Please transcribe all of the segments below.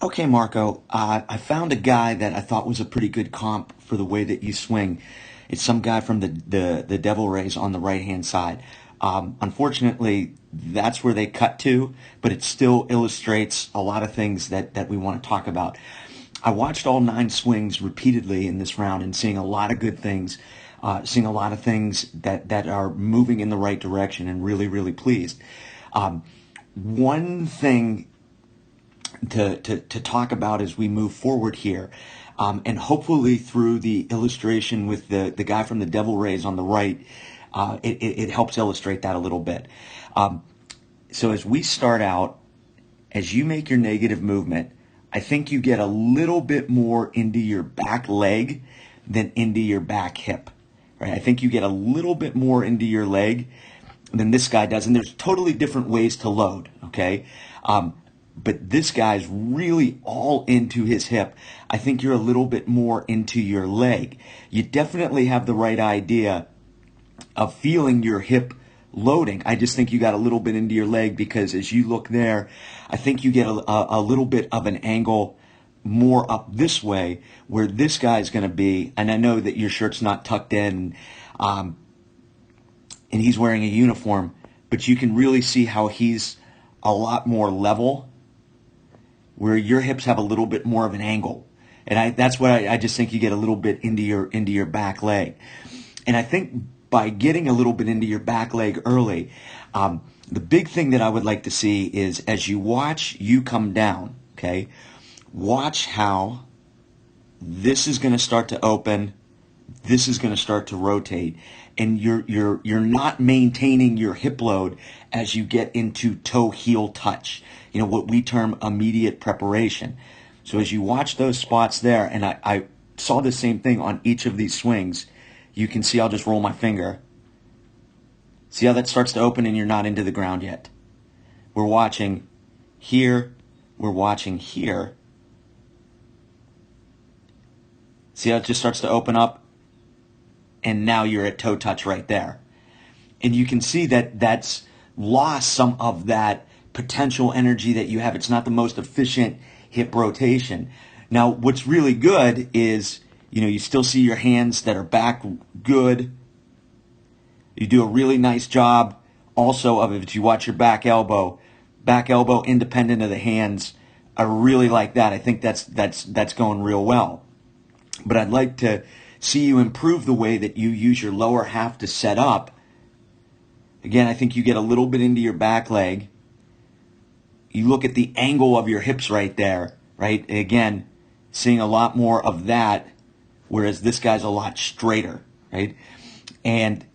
Okay, Marco, I found a guy that I thought was a pretty good comp for the way that you swing. It's some guy from the Devil Rays on the right hand side. Unfortunately, that's where they cut to, but it still illustrates a lot of things that we want to talk about. I watched all 9 swings repeatedly in this round and seeing a lot of good things, seeing a lot of things that are moving in the right direction and really, really pleased. One thing to talk about as we move forward here. And hopefully through the illustration with the guy from the Devil Rays on the right, it helps illustrate that a little bit. So as we start out, as you make your negative movement, I think you get a little bit more into your back leg than into your back hip. Right? I think you get a little bit more into your leg than this guy does. And there's totally different ways to load, okay? But this guy's really all into his hip. I think you're a little bit more into your leg. You definitely have the right idea of feeling your hip loading. I just think you got a little bit into your leg because as you look there, I think you get a little bit of an angle more up this way where this guy's going to be. And I know that your shirt's not tucked in and he's wearing a uniform, but you can really see how he's a lot more level, where your hips have a little bit more of an angle. And that's what I just think you get a little bit into your back leg. And I think by getting a little bit into your back leg early, the big thing that I would like to see is as you watch you come down, okay, watch how this is going to start to open, this is going to start to rotate, and you're not maintaining your hip load as you get into toe heel touch. You know, what we term immediate preparation. So as you watch those spots there, and I saw the same thing on each of these swings, you can see I'll just roll my finger. See how that starts to open and you're not into the ground yet. We're watching here, we're watching here. See how it just starts to open up? And now you're at toe touch right there. And you can see that that's lost some of that potential energy that you have. It's not the most efficient hip rotation. Now, what's really good is, you know, you still see your hands that are back good. You do a really nice job also of it. If you watch your back elbow independent of the hands. I really like that. I think that's going real well. But I'd like to see you improve the way that you use your lower half to set up. Again, I think you get a little bit into your back leg. You look at the angle of your hips right there, right? Again, seeing a lot more of that, whereas this guy's a lot straighter, right? And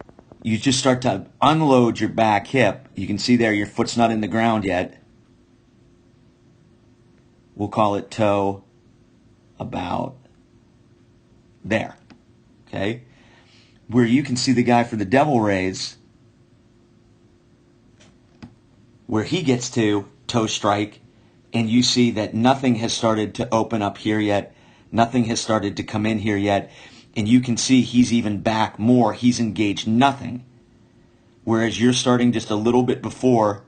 you just start to unload your back hip. You can see there your foot's not in the ground yet. We'll call it toe about there, okay? Where you can see the guy for the Devil Rays, where he gets to toe strike, and you see that nothing has started to open up here yet. Nothing has started to come in here yet. And you can see he's even back more. He's engaged nothing. Whereas you're starting just a little bit before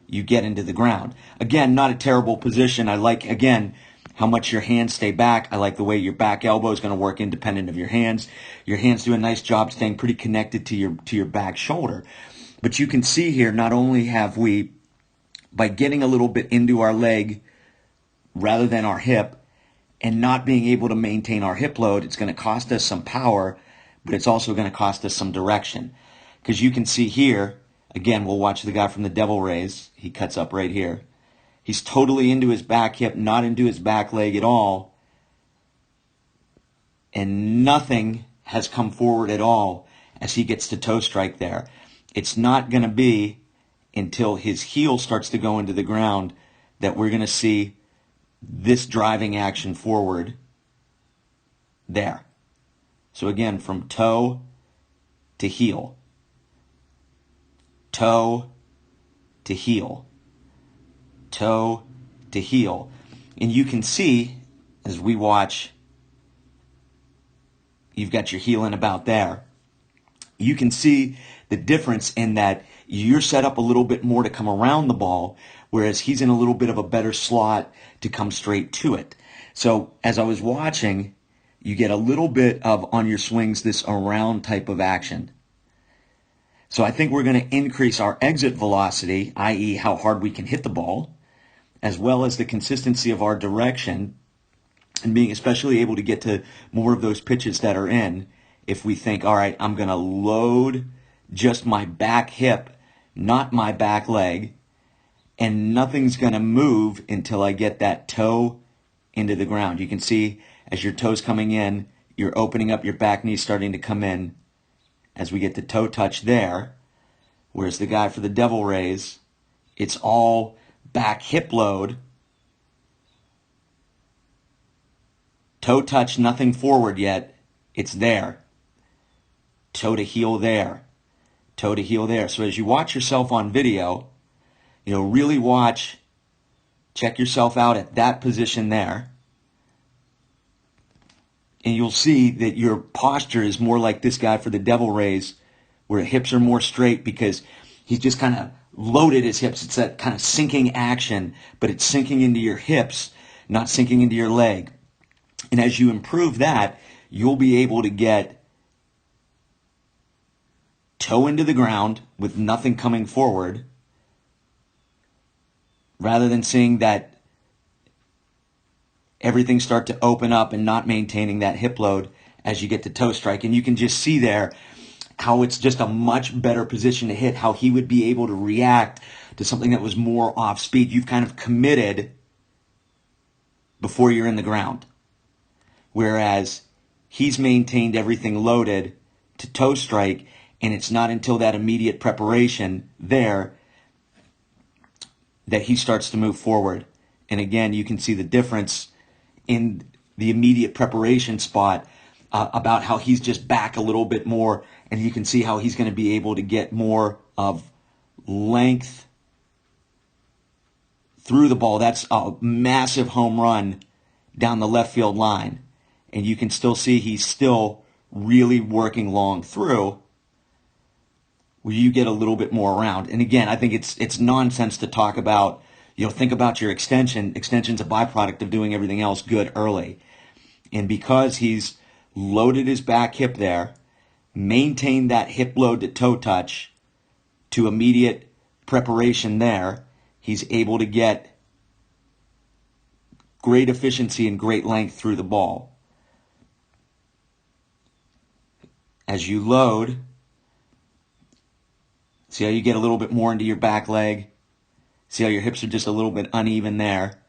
you get into the ground. Again, not a terrible position. I like, again, how much your hands stay back. I like the way your back elbow is going to work independent of your hands. Your hands do a nice job staying pretty connected to your back shoulder. But you can see here, not only have we, by getting a little bit into our leg rather than our hip and not being able to maintain our hip load, it's going to cost us some power, but it's also going to cost us some direction. Because you can see here, again, we'll watch the guy from the Devil Rays. He cuts up right here. He's totally into his back hip, not into his back leg at all. And nothing has come forward at all as he gets to toe strike there. It's not going to be until his heel starts to go into the ground that we're going to see this driving action forward there. So again, from toe to heel. Toe to heel. Toe to heel. And you can see, as we watch, you've got your heel in about there. You can see the difference in that you're set up a little bit more to come around the ball, whereas he's in a little bit of a better slot to come straight to it. So as I was watching, you get a little bit of, on your swings, this around type of action. So I think we're going to increase our exit velocity, i.e. how hard we can hit the ball, as well as the consistency of our direction, and being especially able to get to more of those pitches that are in. If we think, all right, I'm going to load just my back hip, not my back leg, and nothing's going to move until I get that toe into the ground. You can see as your toe's coming in, you're opening up your back knee, starting to come in as we get the toe touch there. Whereas the guy for the Devil Rays, it's all back hip load, toe touch, nothing forward yet. It's there. Toe to heel there. Toe to heel there. So as you watch yourself on video, really watch, check yourself out at that position there. And you'll see that your posture is more like this guy for the Devil Rays, where hips are more straight because he's just kind of loaded his hips. It's that kind of sinking action, but it's sinking into your hips, not sinking into your leg. And as you improve that, you'll be able to get toe into the ground with nothing coming forward, rather than seeing that everything start to open up and not maintaining that hip load as you get to toe strike. And you can just see there how it's just a much better position to hit, how he would be able to react to something that was more off speed. You've kind of committed before you're in the ground. Whereas he's maintained everything loaded to toe strike, and it's not until that immediate preparation there that he starts to move forward. And again, you can see the difference in the immediate preparation spot about how he's just back a little bit more, and you can see how he's going to be able to get more of length through the ball. That's a massive home run down the left field line. And you can still see he's still really working long through, where you get a little bit more around. And again, I think it's nonsense to talk about, think about your extension. Extension's a byproduct of doing everything else good early. And because he's loaded his back hip there, maintained that hip load to toe touch to immediate preparation there, he's able to get great efficiency and great length through the ball. As you load, see how you get a little bit more into your back leg? See how your hips are just a little bit uneven there?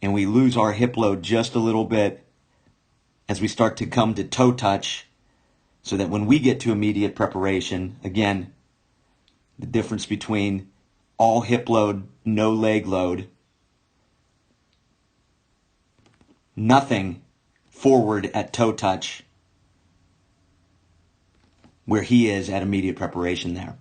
And we lose our hip load just a little bit as we start to come to toe touch, so that when we get to immediate preparation, again, the difference between all hip load, no leg load, nothing forward at toe touch, where he is at immediate preparation there.